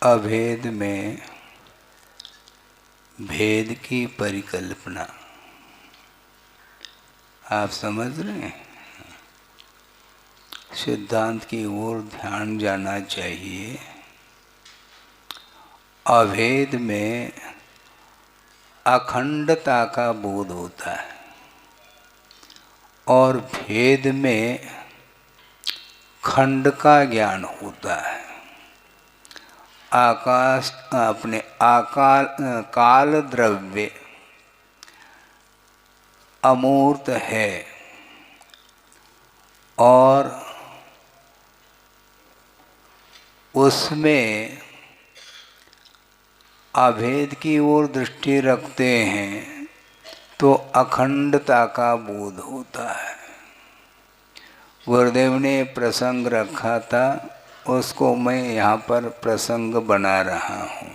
अभेद में भेद की परिकल्पना आप समझ रहे हैं। सिद्धांत की ओर ध्यान जाना चाहिए। अभेद में अखंडता का बोध होता है और भेद में खंड का ज्ञान होता है। आकाश अपने काल द्रव्य अमूर्त है और उसमें अभेद की ओर दृष्टि रखते हैं तो अखंडता का बोध होता है। गुरुदेव ने प्रसंग रखा था, उसको मैं यहाँ पर प्रसंग बना रहा हूँ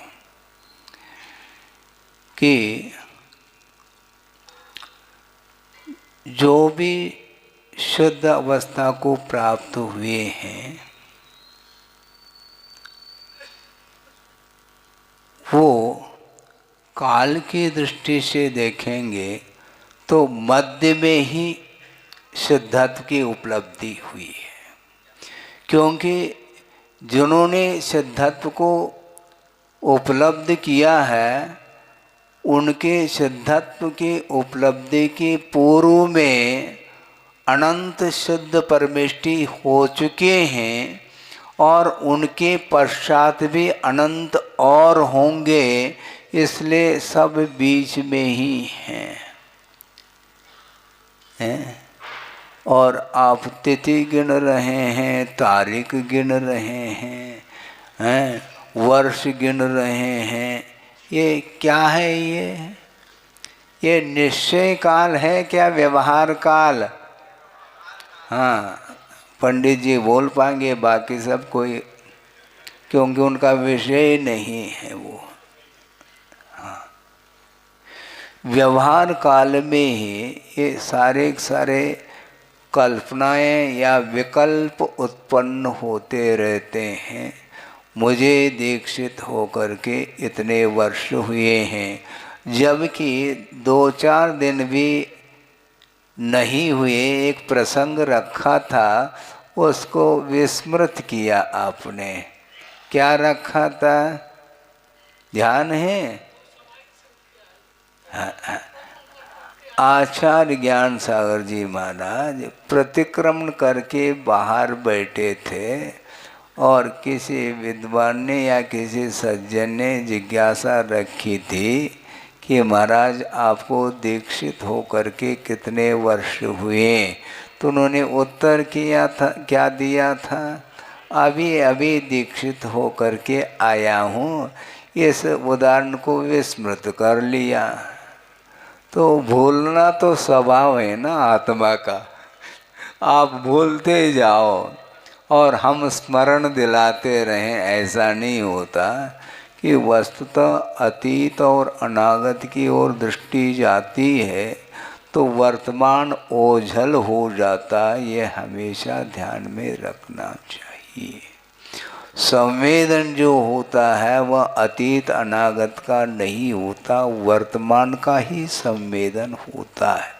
कि जो भी शुद्ध अवस्था को प्राप्त हुए हैं वो काल की दृष्टि से देखेंगे तो मध्य में ही सिद्धत्व की उपलब्धि हुई है। क्योंकि जिन्होंने सिद्धत्व को उपलब्ध किया है उनके सिद्धत्व की उपलब्धि के पूर्व में अनंत शुद्ध परमेष्टि हो चुके हैं और उनके पश्चात भी अनंत और होंगे, इसलिए सब बीच में ही हैं। और आप तिथि गिन रहे हैं, तारीख गिन रहे हैं, वर्ष गिन रहे हैं, ये क्या है? ये निश्चय काल है क्या व्यवहार काल? हाँ, पंडित जी बोल पाएंगे, बाकी सब कोई, क्योंकि उनका विषय नहीं है वो। हाँ, व्यवहार काल में ही ये सारे कल्पनाएं या विकल्प उत्पन्न होते रहते हैं। मुझे दीक्षित होकर के इतने वर्ष हुए हैं, जबकि 2-4 दिन भी नहीं हुए। एक प्रसंग रखा था, उसको विस्मृत किया आपने। क्या रखा था, ध्यान है? आचार्य ज्ञान सागर जी महाराज प्रतिक्रमण करके बाहर बैठे थे और किसी विद्वान ने या किसी सज्जन ने जिज्ञासा रखी थी कि महाराज आपको दीक्षित होकर के कितने वर्ष हुए? तो उन्होंने उत्तर किया था, क्या दिया था? अभी दीक्षित होकर के आया हूँ। इस उदाहरण को विस्मृत कर लिया। तो भूलना तो स्वभाव है ना आत्मा का, आप भूलते जाओ और हम स्मरण दिलाते रहें, ऐसा नहीं होता। कि वस्तुतः अतीत और अनागत की ओर दृष्टि जाती है तो वर्तमान ओझल हो जाता, ये हमेशा ध्यान में रखना चाहिए। संवेदन जो होता है वह अतीत अनागत का नहीं होता, वर्तमान का ही संवेदन होता है।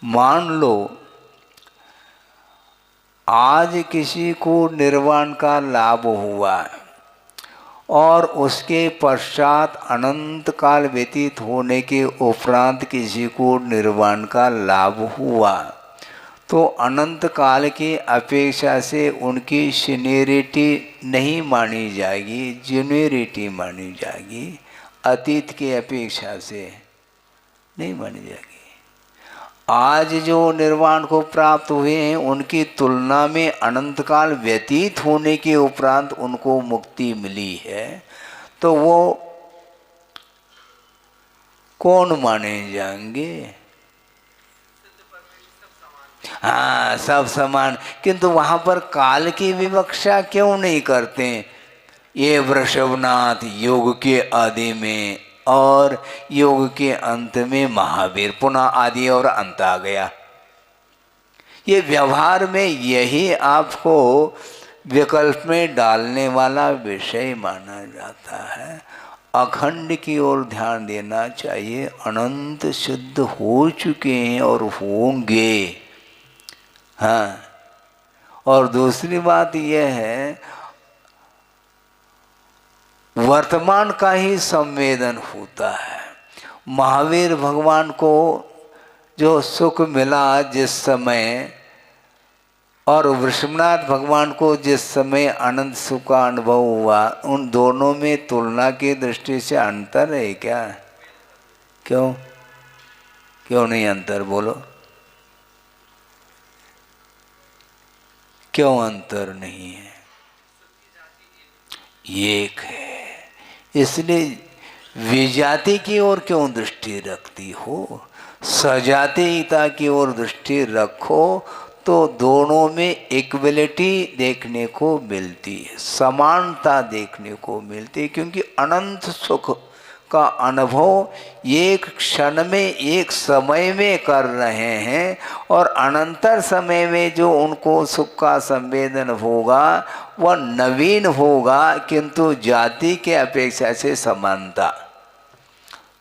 मान लो आज किसी को निर्वाण का लाभ हुआ और उसके पश्चात अनंत काल व्यतीत होने के उपरांत किसी को निर्वाण का लाभ हुआ, तो अनंत काल की अपेक्षा से उनकी सीनियरिटी नहीं मानी जाएगी, जूनियरिटी मानी जाएगी। अतीत की अपेक्षा से नहीं मानी जाएगी। आज जो निर्वाण को प्राप्त हुए हैं उनकी तुलना में अनंत काल व्यतीत होने के उपरांत उनको मुक्ति मिली है, तो वो कौन माने जाएंगे? हाँ, सब समान। किंतु वहां पर काल की विवक्षा क्यों नहीं करते? ये वृषभनाथ योग के आदि में और योग के अंत में महावीर, पुनः आदि और अंत आ गया। ये व्यवहार में यही आपको विकल्प में डालने वाला विषय माना जाता है। अखंड की ओर ध्यान देना चाहिए। अनंत शुद्ध हो चुके हैं और होंगे। हाँ, और दूसरी बात यह है, वर्तमान का ही संवेदन होता है। महावीर भगवान को जो सुख मिला जिस समय, और वृषभनाथ भगवान को जिस समय अनंत सुख का अनुभव हुआ, उन दोनों में तुलना की दृष्टि से अंतर है क्या? क्यों क्यों नहीं अंतर? बोलो, क्यों अंतर नहीं है? एक है। इसलिए विजाति की ओर क्यों दृष्टि रखती हो? सजातीयता की ओर दृष्टि रखो तो दोनों में इक्वलिटी देखने को मिलती है, समानता देखने को मिलती है। क्योंकि अनंत सुख का अनुभव एक क्षण में, एक समय में कर रहे हैं, और अनंतर समय में जो उनको सुख का संवेदन होगा वह नवीन होगा, किंतु जाति के अपेक्षा से समानता।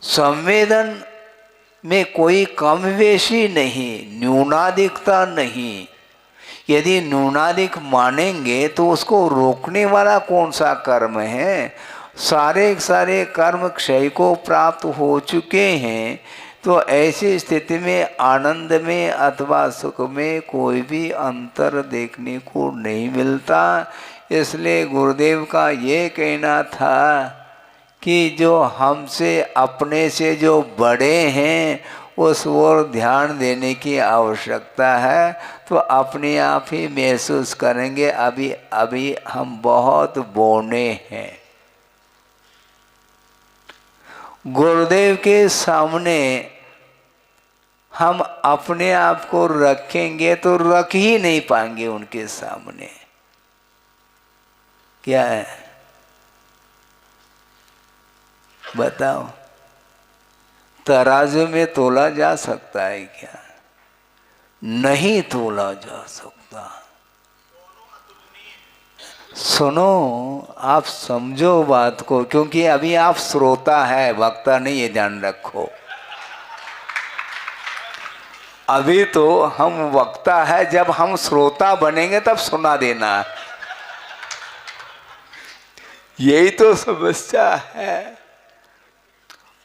संवेदन में कोई कम बेशी नहीं, न्यूनाधिकता नहीं। यदि न्यूनाधिक मानेंगे तो उसको रोकने वाला कौन सा कर्म है? सारे सारे कर्म क्षय को प्राप्त हो चुके हैं। तो ऐसी स्थिति में आनंद में अथवा सुख में कोई भी अंतर देखने को नहीं मिलता। इसलिए गुरुदेव का ये कहना था कि जो हमसे, अपने से जो बड़े हैं, उस ओर ध्यान देने की आवश्यकता है। तो अपने आप ही महसूस करेंगे अभी अभी हम बहुत बौने हैं। गुरुदेव के सामने हम अपने आप को रखेंगे तो रख ही नहीं पाएंगे उनके सामने। क्या है बताओ? तराजू में तोला जा सकता है क्या? नहीं तोला जा सकता। सुनो, आप समझो बात को, क्योंकि अभी आप श्रोता है, वक्ता नहीं, ये ध्यान रखो। अभी तो हम वक्ता है, जब हम श्रोता बनेंगे तब सुना देना। यही तो समस्या है।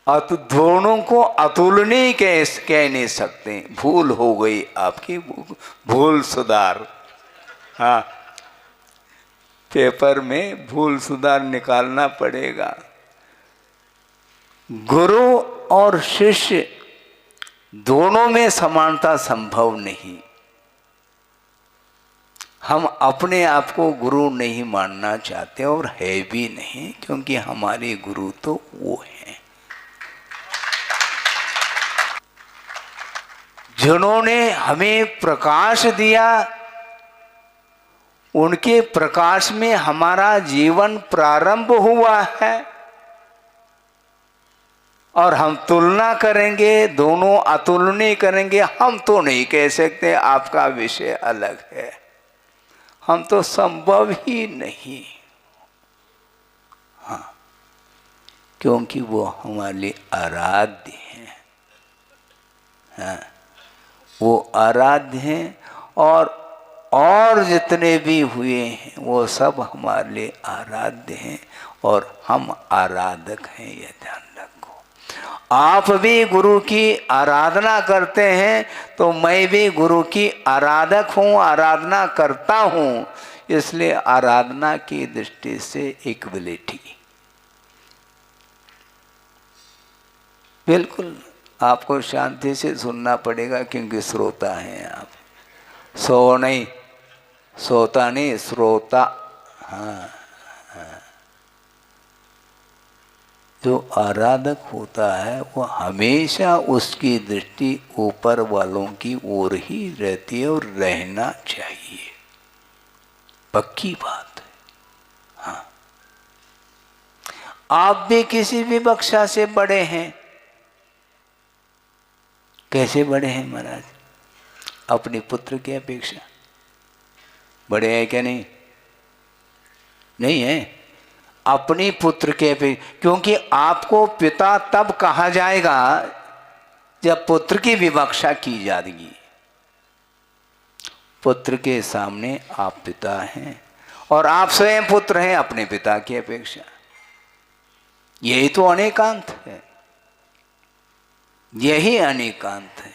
दोनों को अतुलनीय कह नहीं सकते। भूल हो गई आपकी, भूल सुधार। हाँ, पेपर में भूल सुधार निकालना पड़ेगा। गुरु और शिष्य दोनों में समानता संभव नहीं। हम अपने आप को गुरु नहीं मानना चाहते और है भी नहीं, क्योंकि हमारे गुरु तो वो हैं जिन्होंने हमें प्रकाश दिया। उनके प्रकाश में हमारा जीवन प्रारंभ हुआ है, और हम तुलना करेंगे, दोनों अतुलनीय करेंगे, हम तो नहीं कह सकते। आपका विषय अलग है, हम तो संभव ही नहीं। हाँ, क्योंकि वो हमारे लिए आराध्य हैं। हाँ, वो आराध्य हैं, और जितने भी हुए हैं वो सब हमारे लिए आराध्य हैं, और हम आराधक हैं। ये ध्यान रखो। आप भी गुरु की आराधना करते हैं, तो मैं भी गुरु की आराधक हूँ, आराधना करता हूँ। इसलिए आराधना की दृष्टि से इक्वलिटी बिल्कुल। आपको शांति से सुनना पड़ेगा, क्योंकि श्रोता हैं आप। सोता नहीं, श्रोता। हाँ, हाँ। जो आराधक होता है वो हमेशा उसकी दृष्टि ऊपर वालों की ओर ही रहती है, और रहना चाहिए। पक्की बात है। हाँ, आप भी किसी भी कक्षा से बड़े हैं। कैसे बड़े हैं महाराज? अपने पुत्र की अपेक्षा बड़े हैं क्या नहीं? नहीं है, अपनी पुत्र के पे, क्योंकि आपको पिता तब कहा जाएगा जब पुत्र की विवक्षा की जाएगी। पुत्र के सामने आप पिता हैं और आप स्वयं पुत्र हैं अपने पिता की अपेक्षा। यही तो अनेकांत है, यही अनेकांत है।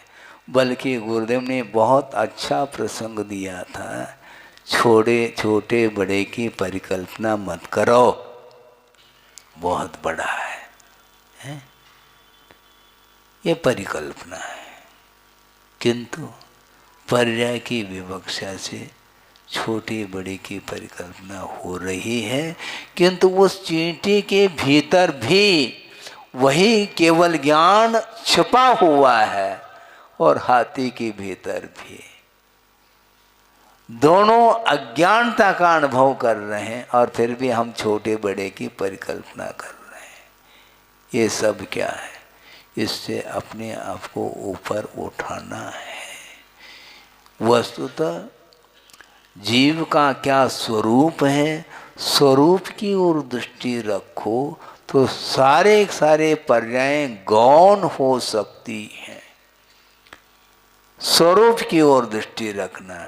बल्कि गुरुदेव ने बहुत अच्छा प्रसंग दिया था, छोटे बड़े की परिकल्पना मत करो, बहुत बड़ा है? ये परिकल्पना है, किंतु पर्याय की विवक्षा से छोटे बड़े की परिकल्पना हो रही है। किंतु उस चींटी के भीतर भी वही केवल ज्ञान छिपा हुआ है और हाथी के भीतर भी। दोनों अज्ञानता का अनुभव कर रहे हैं और फिर भी हम छोटे बड़े की परिकल्पना कर रहे हैं। ये सब क्या है? इससे अपने आप को ऊपर उठाना है। वस्तुतः जीव का क्या स्वरूप है, स्वरूप की ओर दृष्टि रखो तो सारे पर्याय गौण हो सकती हैं। स्वरूप की ओर दृष्टि रखना,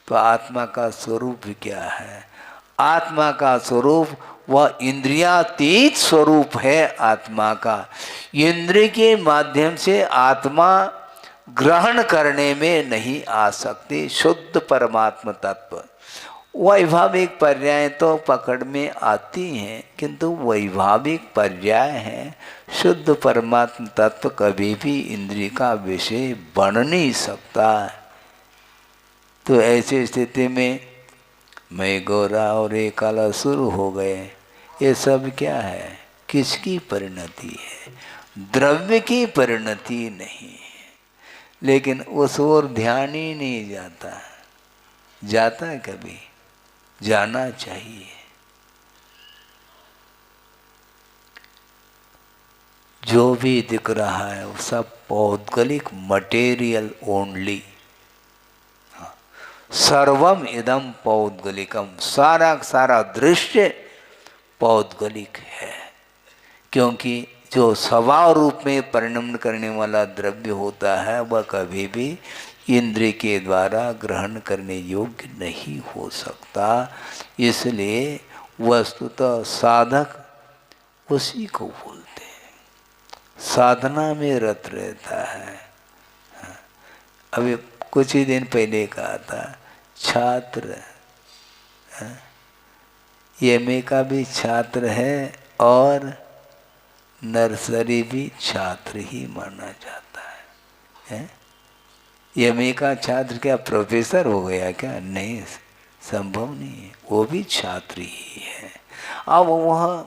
तो आत्मा का स्वरूप क्या है? आत्मा का स्वरूप वह इंद्रियातीत स्वरूप है। आत्मा का इंद्रिय के माध्यम से आत्मा ग्रहण करने में नहीं आ सकती। शुद्ध परमात्मा तत्व वैभाविक पर्याय तो पकड़ में आती हैं, किंतु वैभाविक पर्याय है। शुद्ध परमात्मा तत्व कभी भी इंद्रिय का विषय बन नहीं सकता। तो ऐसी स्थिति में मैं गोरा और ये काला शुरू हो गए। ये सब क्या है? किसकी परिणति है? द्रव्य की परिणति नहीं है। लेकिन उस ओर ध्यान ही नहीं जाता। जाता है कभी? जाना चाहिए। जो भी दिख रहा है वो सब पौद्गलिक मटेरियल ओनली। सर्वम इदम पौद्गलिकम, सारा दृश्य पौद्गलिक है। क्योंकि जो स्वभाव रूप में परिणमन करने वाला द्रव्य होता है वह कभी भी इंद्रिय के द्वारा ग्रहण करने योग्य नहीं हो सकता। इसलिए वस्तुतः साधक उसी को बोलते हैं, साधना में रत रहता है। अभी कुछ ही दिन पहले कहा था, छात्र एमए का भी छात्र है और नर्सरी भी छात्र ही माना जाता है। एमए का छात्र क्या प्रोफेसर हो गया क्या? नहीं, संभव नहीं है, वो भी छात्र ही है। अब वह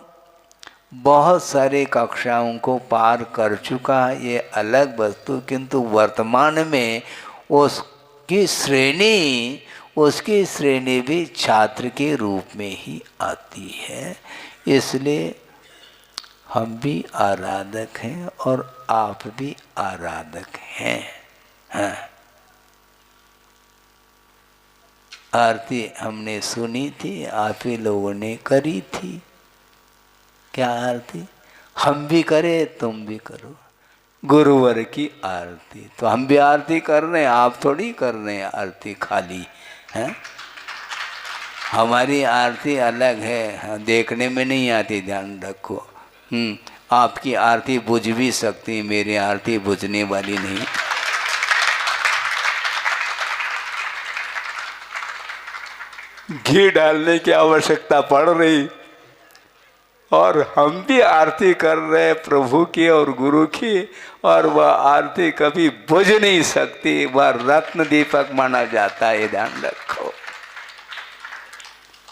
बहुत सारे कक्षाओं को पार कर चुका है, ये अलग वस्तु, किंतु वर्तमान में उसकी श्रेणी भी छात्र के रूप में ही आती है। इसलिए हम भी आराधक हैं और आप भी आराधक हैं। हाँ। आरती हमने सुनी थी, आप ही लोगों ने करी थी। क्या आरती? हम भी करें, तुम भी करो। गुरुवर की आरती, तो हम भी आरती कर रहे हैं, आप थोड़ी कर रहे हैं आरती खाली हैं। हमारी आरती अलग है, देखने में नहीं आती, ध्यान रखो। आपकी आरती बुझ भी सकती, मेरी आरती बुझने वाली नहीं। घी डालने की आवश्यकता पड़ रही और हम भी आरती कर रहे प्रभु की और गुरु की, और वह आरती कभी बुझ नहीं सकती, वह रत्न दीपक माना जाता है, ध्यान रखो।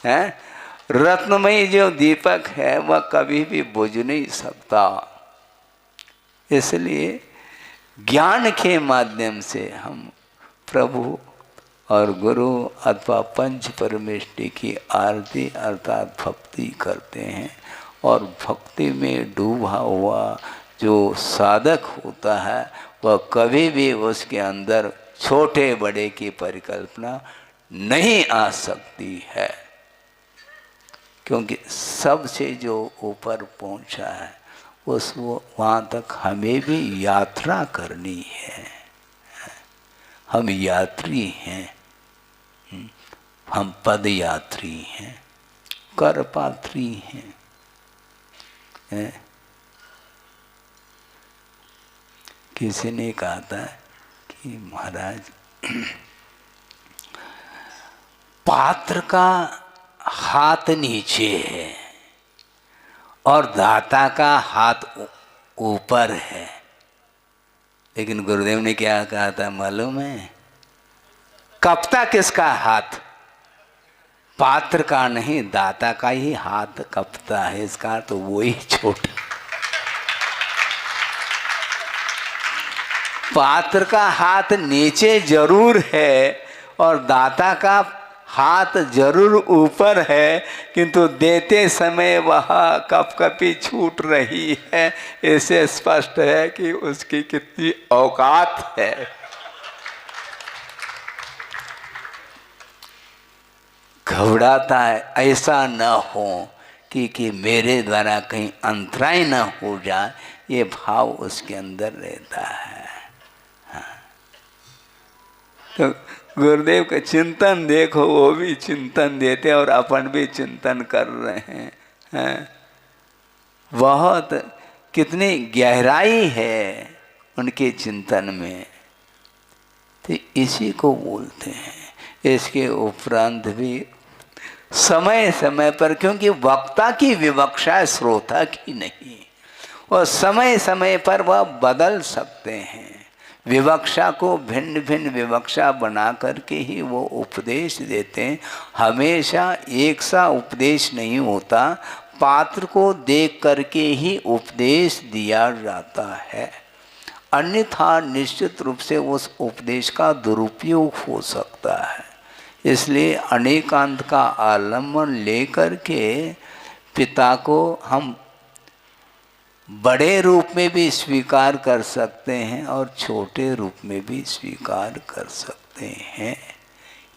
हैं? रत्नमयी जो दीपक है वह कभी भी बुझ नहीं सकता। इसलिए ज्ञान के माध्यम से हम प्रभु और गुरु अथवा पंच परमेष्टि की आरती अर्थात भक्ति करते हैं। और भक्ति में डूबा हुआ जो साधक होता है वह कभी भी उसके अंदर छोटे बड़े की परिकल्पना नहीं आ सकती है। क्योंकि सबसे जो ऊपर पहुंचा है उस वहाँ तक हमें भी यात्रा करनी है। हम यात्री हैं, हम पद यात्री हैं, कर पात्री हैं, किसी ने कहा था कि महाराज पात्र का हाथ नीचे है और दाता का हाथ ऊपर है, लेकिन गुरुदेव ने क्या कहा था मालूम है? कपता किसका हाथ? पात्र का नहीं, दाता का ही हाथ कपता है। इसका तो वो ही छोटा। पात्र का हाथ नीचे जरूर है और दाता का हाथ जरूर ऊपर है, किंतु देते समय वह कपकपी छूट रही है। इससे स्पष्ट है कि उसकी कितनी औकात है। घबराता है ऐसा न हो कि मेरे द्वारा कहीं अंतराय न हो जाए, ये भाव उसके अंदर रहता है। हाँ। तो गुरुदेव का चिंतन देखो, वो भी चिंतन देते और अपन भी चिंतन कर रहे हैं। बहुत कितनी गहराई है उनके चिंतन में, तो इसी को बोलते हैं। इसके उपरांत भी समय समय पर, क्योंकि वक्ता की विवक्षा श्रोता की नहीं, और समय समय पर वह बदल सकते हैं। विवक्षा को भिन्न भिन्न विवक्षा बना करके ही वो उपदेश देते हैं। हमेशा एक सा उपदेश नहीं होता, पात्र को देख करके ही उपदेश दिया जाता है, अन्यथा निश्चित रूप से उस उपदेश का दुरुपयोग हो सकता है। इसलिए अनेकांत का आलम्बन लेकर के पिता को हम बड़े रूप में भी स्वीकार कर सकते हैं और छोटे रूप में भी स्वीकार कर सकते हैं।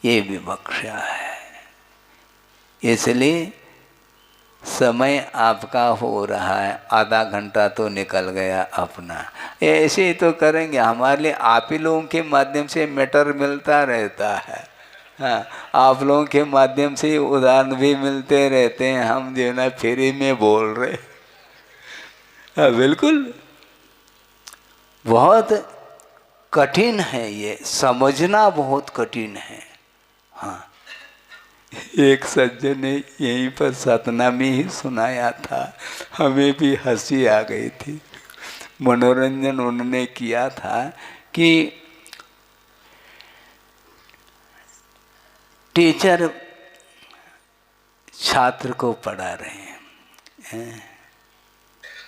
ये विवक्षा है। इसलिए समय आपका हो रहा है, आधा घंटा तो निकल गया अपना। ऐसे ही तो करेंगे, हमारे लिए आप ही लोगों के माध्यम से मैटर मिलता रहता है। हाँ, आप लोगों के माध्यम से उदाहरण भी मिलते रहते हैं। हम जो ना फ्री में बोल रहे। हाँ, बिल्कुल बहुत कठिन है, ये समझना बहुत कठिन है। हाँ, एक सज्जन ने यहीं पर सतनामी ही सुनाया था, हमें भी हंसी आ गई थी। मनोरंजन उन्होंने किया था कि टीचर छात्र को पढ़ा रहे हैं,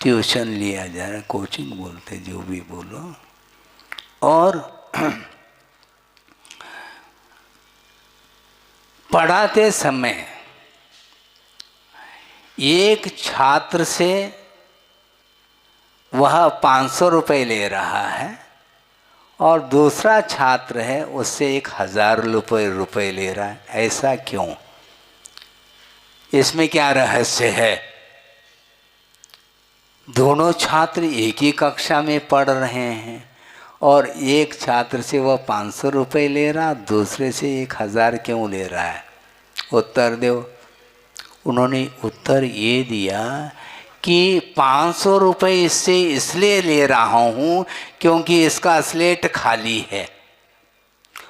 ट्यूशन लिया जा रहा है, कोचिंग बोलते जो भी बोलो, और पढ़ाते समय एक छात्र से वह 500 रुपये ले रहा है और दूसरा छात्र है उससे 1000 रुपये ले रहा है। ऐसा क्यों? इसमें क्या रहस्य है? दोनों छात्र एक ही कक्षा में पढ़ रहे हैं और एक छात्र से वह 500 रुपये ले रहा, दूसरे से 1000 क्यों ले रहा है? उत्तर दो। उन्होंने उत्तर ये दिया कि 500 रुपये इससे इसलिए ले रहा हूँ क्योंकि इसका स्लेट खाली है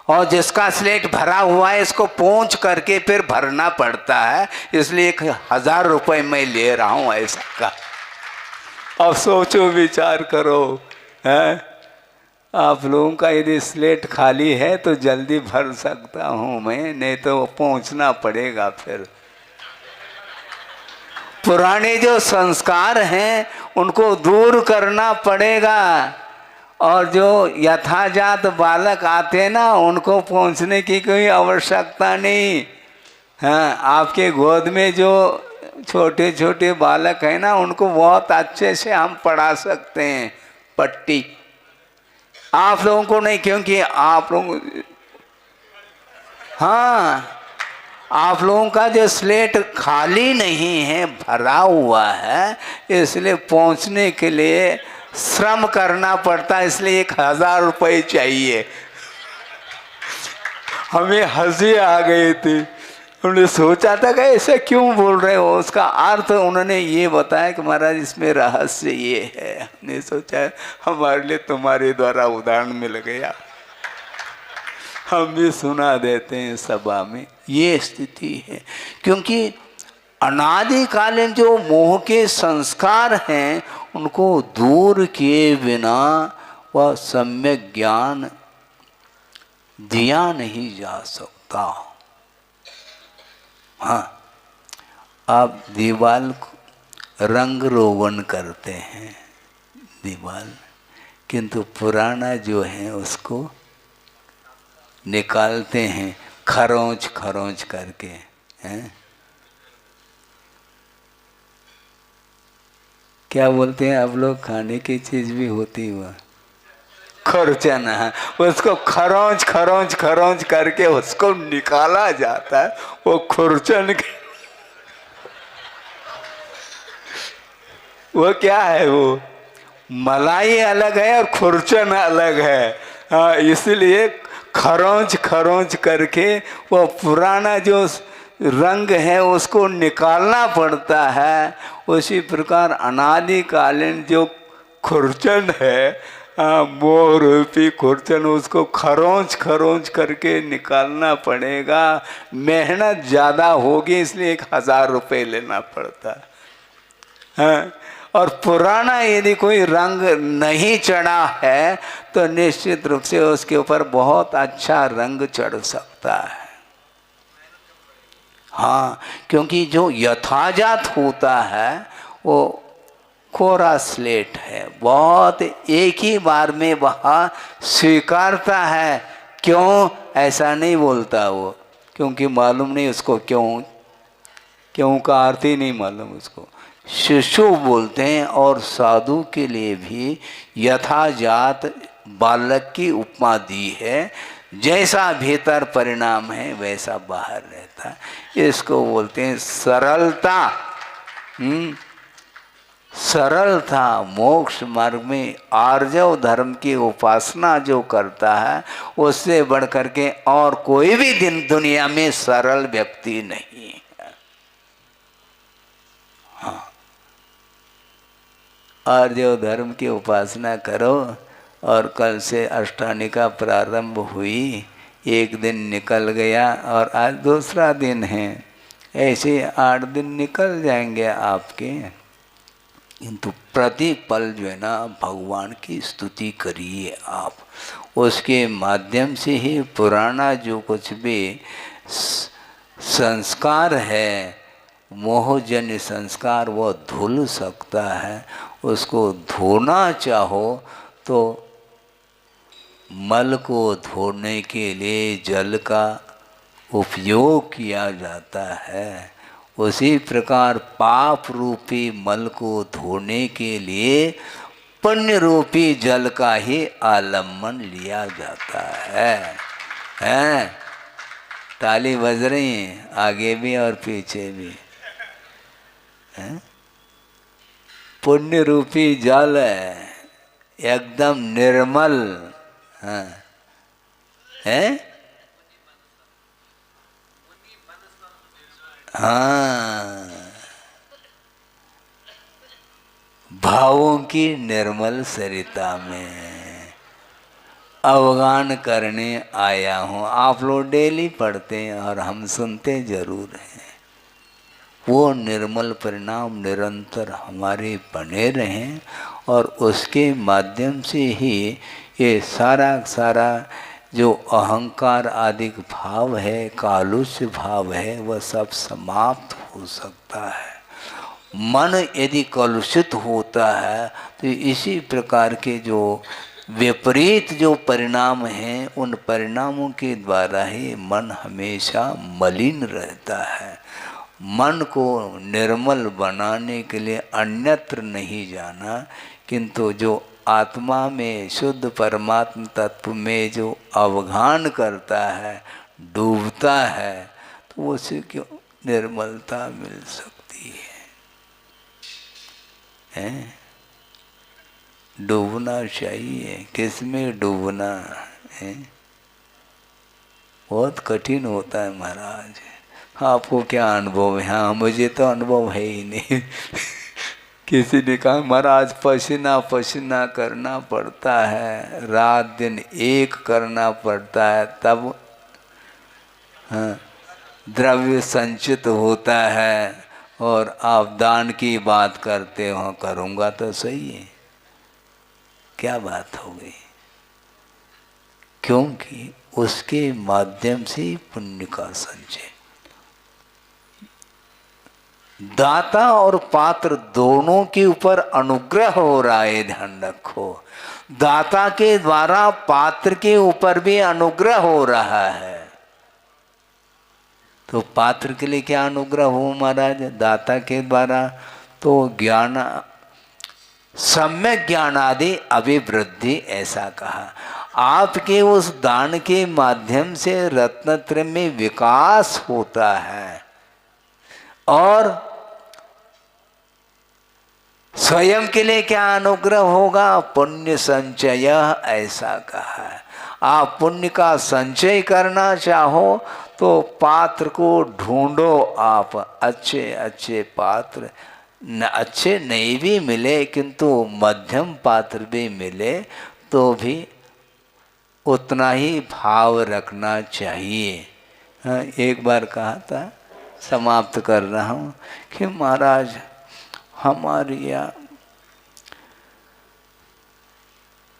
और जिसका स्लेट भरा हुआ है इसको पोंछ करके फिर भरना पड़ता है, इसलिए 1000 रुपये मैं ले रहा हूँ ऐसा का। अब सोचो विचार करो, हैं? आप लोगों का यदि स्लेट खाली है तो जल्दी भर सकता हूँ मैं, नहीं तो पहुँचना पड़ेगा। फिर पुराने जो संस्कार हैं उनको दूर करना पड़ेगा और जो यथाजात बालक आते हैं ना उनको पहुँचने की कोई आवश्यकता नहीं। हाँ, आपके गोद में जो छोटे छोटे बालक हैं ना उनको बहुत अच्छे से हम पढ़ा सकते हैं पट्टी, आप लोगों को नहीं, क्योंकि आप लोग हाँ आप लोगों का जो स्लेट खाली नहीं है, भरा हुआ है, इसलिए पहुंचने के लिए श्रम करना पड़ता है, इसलिए 1000 रुपये चाहिए। हमें हंसी आ गई थी, उन्होंने सोचा था कि ऐसे क्यों बोल रहे हो। उसका अर्थ उन्होंने ये बताया कि महाराज इसमें रहस्य ये है। हमने सोचा हमारे लिए तुम्हारे द्वारा उदाहरण मिल गया, हम भी सुना देते हैं सभा में। ये स्थिति है, क्योंकि अनादिकालीन जो मोह के संस्कार हैं उनको दूर किए बिना वह सम्यक ज्ञान दिया नहीं जा सकता। हाँ, आप दीवाल रंग रोगन करते हैं दीवाल, किंतु पुराना जो है उसको निकालते हैं खरोंच खरोंच करके, हैं? क्या बोलते हैं आप लोग, खाने की चीज भी होती हुआ खुरचन है, उसको खरोंच खरोंच खरोंच करके उसको निकाला जाता है। वो खुरचन के वो क्या है, वो मलाई अलग है और खुरचन अलग है। हाँ, इसलिए खरोंच खरोंच करके वो पुराना जो रंग है उसको निकालना पड़ता है। उसी प्रकार अनादिकालीन जो खुरचन है, मोह रूपी खुरचन, उसको खरोंच खरोंच करके निकालना पड़ेगा। मेहनत ज़्यादा होगी, इसलिए 1000 रुपये लेना पड़ता है। और पुराना यदि कोई रंग नहीं चढ़ा है तो निश्चित रूप से उसके ऊपर बहुत अच्छा रंग चढ़ सकता है। हाँ, क्योंकि जो यथाजात होता है वो कोरा स्लेट है, बहुत एक ही बार में वह स्वीकारता है। क्यों ऐसा नहीं बोलता वो, क्योंकि मालूम नहीं उसको क्यों का अर्थ ही नहीं मालूम उसको। शिशु बोलते हैं, और साधु के लिए भी यथाजात बालक की उपमा दी है। जैसा भीतर परिणाम है वैसा बाहर रहता है। इसको बोलते हैं सरलता। सरलता मोक्ष मार्ग में आर्जव धर्म की उपासना जो करता है उससे बढ़कर के और कोई भी दिन दुनिया में सरल व्यक्ति नहीं है। हाँ, आर्जव धर्म की उपासना करो, और कल से अष्टानिका प्रारंभ हुई, एक दिन निकल गया और आज दूसरा दिन है, ऐसे 8 दिन निकल जाएंगे आपके। किंतु प्रतिपल जो है ना भगवान की स्तुति करिए आप, उसके माध्यम से ही पुराना जो कुछ भी संस्कार है, मोहजन्य संस्कार, वो धुल सकता है। उसको धोना चाहो तो मल को धोने के लिए जल का उपयोग किया जाता है। उसी प्रकार पाप रूपी मल को धोने के लिए पुण्य रूपी जल का ही आलम्बन लिया जाता है। हैं? ताली बज रही है आगे भी और पीछे भी। हैं? पुण्य रूपी जल है, एकदम निर्मल है। हाँ, भावों की निर्मल सरिता में अवगान करने आया हूँ। आप लोग डेली पढ़ते हैं और हम सुनते जरूर हैं। वो निर्मल परिणाम निरंतर हमारे बने रहें, और उसके माध्यम से ही ये सारा जो अहंकार आदि भाव है, कालुष्य भाव है, वह सब समाप्त हो सकता है। मन यदि कलुषित होता है तो इसी प्रकार के जो विपरीत जो परिणाम हैं, उन परिणामों के द्वारा ही मन हमेशा मलिन रहता है। मन को निर्मल बनाने के लिए अन्यत्र नहीं जाना, किंतु जो आत्मा में शुद्ध परमात्म तत्व में जो अवगान करता है, डूबता है, तो उसे क्यों निर्मलता मिल सकती है? डूबना चाहिए, किसमें डूबना है? बहुत कठिन होता है महाराज। आपको क्या अनुभव है? हाँ, मुझे तो अनुभव है ही नहीं। किसी ने कहा महाराज पसीना पसीना करना पड़ता है, रात दिन एक करना पड़ता है, तब हाँ द्रव्य संचित होता है, और आप दान की बात करते हो। करूँगा तो सही है, क्या बात हो गई? क्योंकि उसके माध्यम से पुण्य का संचय। दाता और पात्र दोनों के ऊपर अनुग्रह हो रहा है, ध्यान रखो। दाता के द्वारा पात्र के ऊपर भी अनुग्रह हो रहा है। तो पात्र के लिए क्या अनुग्रह हो महाराज? दाता के द्वारा तो ज्ञान, सम्यक ज्ञान आदि अभिवृद्धि, ऐसा कहा। आपके उस दान के माध्यम से रत्नत्रय में विकास होता है, और स्वयं के लिए क्या अनुग्रह होगा? पुण्य संचय, ऐसा कहा है। आप पुण्य का संचय करना चाहो तो पात्र को ढूंढो आप, अच्छे अच्छे पात्र। न अच्छे नहीं भी मिले किंतु मध्यम पात्र भी मिले तो भी उतना ही भाव रखना चाहिए। हाँ, एक बार कहा था, समाप्त कर रहा हूँ, कि महाराज हमारे यहाँ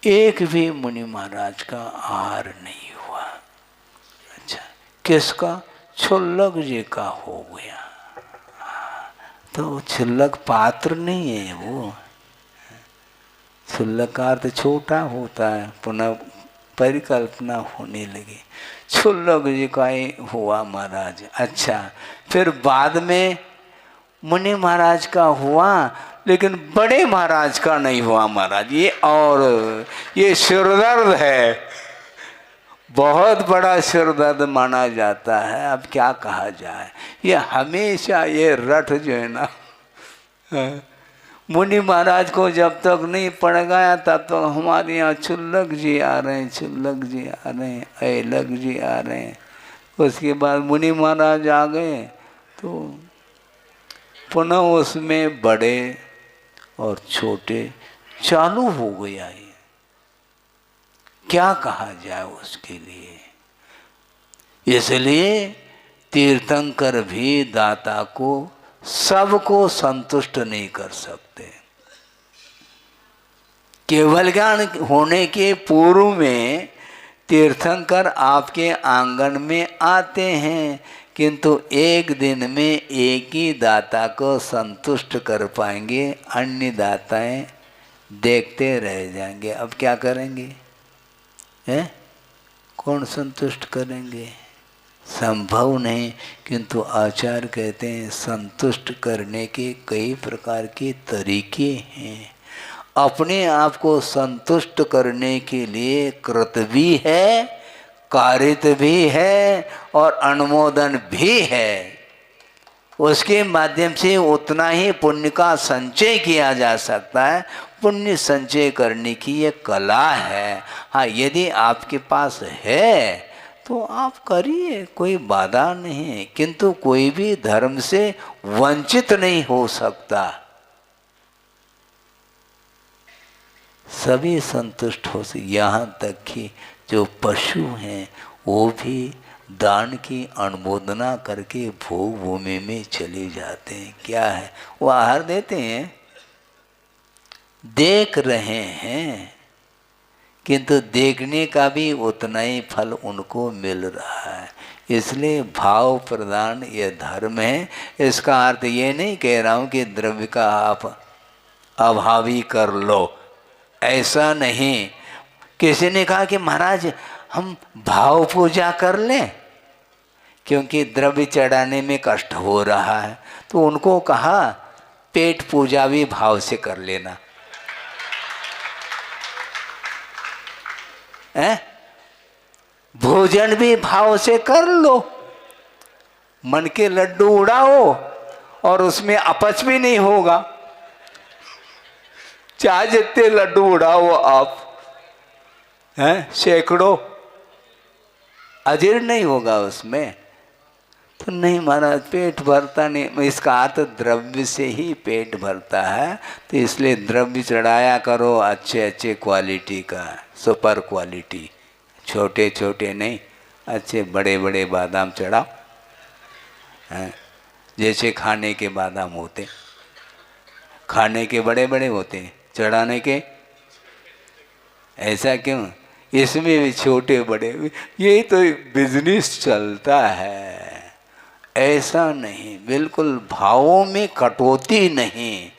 एक भी मुनि महाराज का आहार नहीं हुआ। अच्छा, किसका? क्षुल्लक जी का हो गया। तो क्षुल्लक पात्र नहीं है वो। क्षुल्लक का अर्थ छोटा होता है, पुनः परिकल्पना होने लगी। क्षुल्लक जी का ही हुआ महाराज। अच्छा, फिर बाद में मुनि महाराज का हुआ, लेकिन बड़े महाराज का नहीं हुआ महाराज। ये और ये सिरदर्द है, बहुत बड़ा सिरदर्द माना जाता है। अब क्या कहा जाए, ये हमेशा ये रट जो है ना, मुनि महाराज को जब तक नहीं पड़ गया तब तक तो हमारे यहाँ क्षुल्लक जी आ रहे हैं, क्षुल्लक जी आ रहे हैं, ऐलक जी आ रहे हैं। उसके बाद मुनि महाराज आ गए तो पुनः उसमें बड़े और छोटे चालू हो गया। ये क्या कहा जाए उसके लिए? इसलिए तीर्थंकर भी दाता को, सबको संतुष्ट नहीं कर सकते। केवल ज्ञान होने के पूर्व में तीर्थंकर आपके आंगन में आते हैं, किंतु एक दिन में एक ही दाता को संतुष्ट कर पाएंगे, अन्य दाताएं देखते रह जाएंगे। अब क्या करेंगे? हैं? कौन संतुष्ट करेंगे? संभव नहीं। किंतु आचार्य कहते हैं संतुष्ट करने के कई प्रकार के तरीके हैं। अपने आप को संतुष्ट करने के लिए कृत भी है, कारित भी है, और अनुमोदन भी है। उसके माध्यम से उतना ही पुण्य का संचय किया जा सकता है। पुण्य संचय करने की ये कला है। हाँ, यदि आपके पास है तो आप करिए, कोई बाधा नहीं है। किंतु कोई भी धर्म से वंचित नहीं हो सकता, सभी संतुष्ट हो सकते। यहाँ तक कि जो पशु हैं वो भी दान की अनुमोदना करके भोग भूमि में चले जाते हैं। क्या है? वो आहार देते हैं, देख रहे हैं, किंतु देखने का भी उतना ही फल उनको मिल रहा है। इसलिए भाव प्रदान ये धर्म है। इसका अर्थ ये नहीं कह रहा हूँ कि द्रव्य का आप अभावी कर लो, ऐसा नहीं। किसी ने कहा कि महाराज हम भाव पूजा कर लें, क्योंकि द्रव्य चढ़ाने में कष्ट हो रहा है। तो उनको कहा पेट पूजा भी भाव से कर लेना। भोजन भी भाव से कर लो, मन के लड्डू उड़ाओ और उसमें अपच भी नहीं होगा। चाहे जितने लड्डू उड़ाओ आप, हैं, सैकड़ों, अजीर्ण नहीं होगा उसमें। तो नहीं महाराज, पेट भरता नहीं। इसका अर्थ द्रव्य से ही पेट भरता है। तो इसलिए द्रव्य चढ़ाया करो अच्छे अच्छे क्वालिटी का, सुपर क्वालिटी, छोटे छोटे नहीं, अच्छे बड़े बड़े बादाम चढ़ाओ, हैं, जैसे खाने के बादाम होते, खाने के बड़े बड़े होते, चढ़ाने के ऐसा क्यों? इसमें भी छोटे बड़े, यही तो बिजनेस चलता है। ऐसा नहीं, बिल्कुल भावों में कटौती नहीं,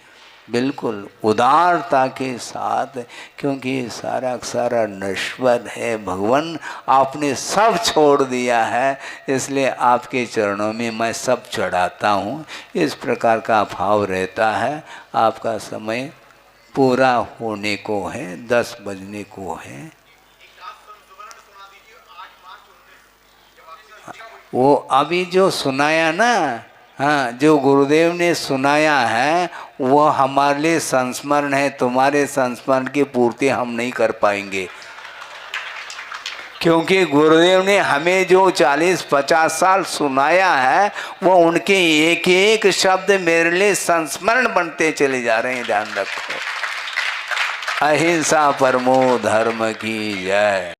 बिल्कुल उदारता के साथ, क्योंकि सारा सारा नश्वर है। भगवान आपने सब छोड़ दिया है, इसलिए आपके चरणों में मैं सब चढ़ाता हूँ। इस प्रकार का भाव रहता है। आपका समय पूरा होने को है, 10 बजने को है। वो अभी जो सुनाया ना, हाँ, जो गुरुदेव ने सुनाया है वो हमारे लिए संस्मरण है। तुम्हारे संस्मरण की पूर्ति हम नहीं कर पाएंगे, क्योंकि गुरुदेव ने हमें जो 40-50 साल सुनाया है वो उनके एक एक शब्द मेरे लिए संस्मरण बनते चले जा रहे हैं। ध्यान रखो। अहिंसा परमो धर्म की जय।